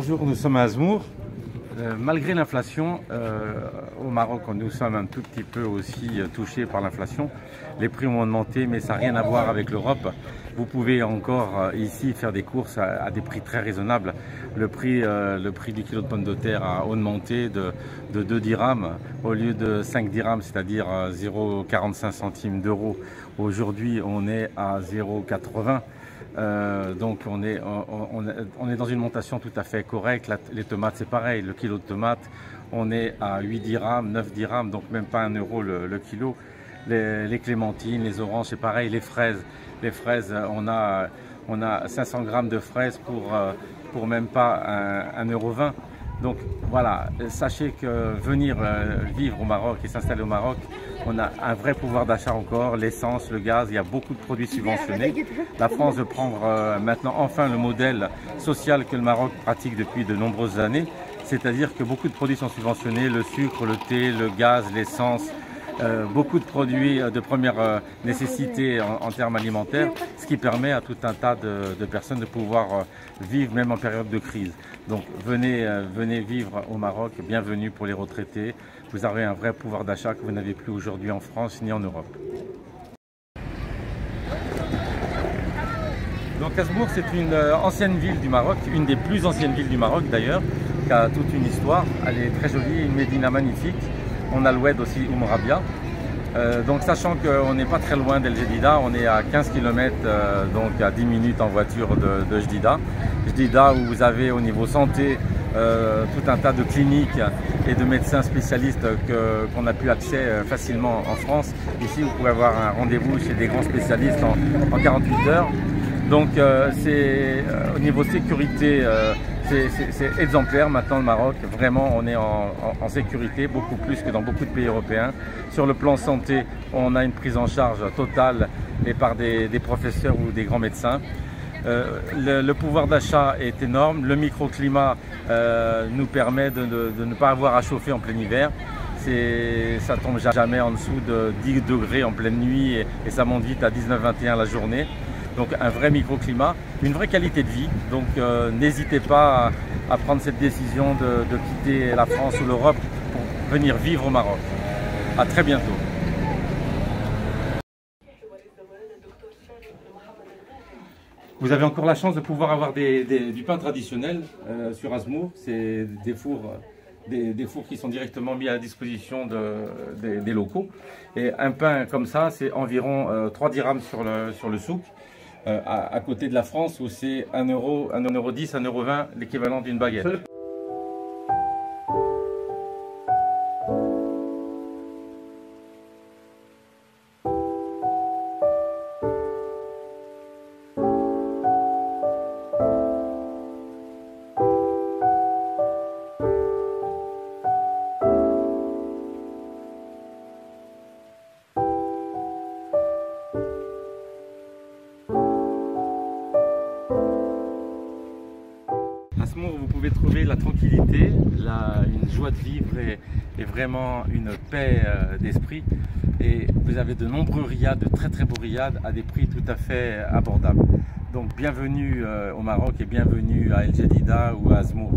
Bonjour, nous sommes à Azmour. Malgré l'inflation, au Maroc, nous sommes un tout petit peu aussi touchés par l'inflation. Les prix ont augmenté, mais ça n'a rien à voir avec l'Europe. Vous pouvez encore ici faire des courses à des prix très raisonnables. Le prix du kilo de pommes de terre a augmenté de 2 dirhams au lieu de 5 dirhams, c'est-à-dire 0,45 centimes d'euros. Aujourd'hui, on est à 0,80. Donc on est dans une montation tout à fait correcte. Les tomates c'est pareil, le kilo de tomates on est à 8 dirhams, 9 dirhams, donc même pas 1 euro le kilo. Les clémentines, les oranges c'est pareil, les fraises on a 500 grammes de fraises pour même pas 1,20 €. Donc voilà, sachez que venir vivre au Maroc et s'installer au Maroc, on a un vrai pouvoir d'achat encore, l'essence, le gaz, il y a beaucoup de produits subventionnés. La France veut prendre maintenant enfin le modèle social que le Maroc pratique depuis de nombreuses années, c'est-à-dire que beaucoup de produits sont subventionnés, le sucre, le thé, le gaz, l'essence, beaucoup de produits de première nécessité en termes alimentaires, ce qui permet à tout un tas de personnes de pouvoir vivre même en période de crise. Donc venez vivre au Maroc, bienvenue pour les retraités. Vous avez un vrai pouvoir d'achat que vous n'avez plus aujourd'hui en France ni en Europe. Donc Azmour, c'est une ancienne ville du Maroc, une des plus anciennes villes du Maroc d'ailleurs, qui a toute une histoire. Elle est très jolie, une médina magnifique. On a l'Oued aussi, Rabia. Donc sachant qu'on n'est pas très loin d'El Jadida, on est à 15 km, donc à 10 minutes en voiture de Jdida. Jdida où vous avez au niveau santé tout un tas de cliniques et de médecins spécialistes qu'on a pu accéder facilement en France. Ici vous pouvez avoir un rendez-vous chez des grands spécialistes en 48 heures. Donc au niveau sécurité, c'est exemplaire maintenant le Maroc, vraiment on est en sécurité, beaucoup plus que dans beaucoup de pays européens. Sur le plan santé, on a une prise en charge totale et par des professeurs ou des grands médecins. Le pouvoir d'achat est énorme, le microclimat nous permet de ne pas avoir à chauffer en plein hiver. Ça tombe jamais en dessous de 10 degrés en pleine nuit et ça monte vite à 19-21 la journée. Donc un vrai microclimat, une vraie qualité de vie. Donc n'hésitez pas à prendre cette décision de quitter la France ou l'Europe pour venir vivre au Maroc. À très bientôt. Vous avez encore la chance de pouvoir avoir du pain traditionnel sur Azmour. C'est des fours qui sont directement mis à la disposition des locaux. Et un pain comme ça, c'est environ 3 dirhams sur le souk. À côté de la France où c'est 1 euro, 1,10 €, 1,20 €, l'équivalent d'une baguette. Vous pouvez trouver la tranquillité, une joie de vivre et vraiment une paix d'esprit. Et vous avez de nombreux riads, de très très beaux riads à des prix tout à fait abordables. Donc bienvenue au Maroc et bienvenue à El Jadida ou à Azmour.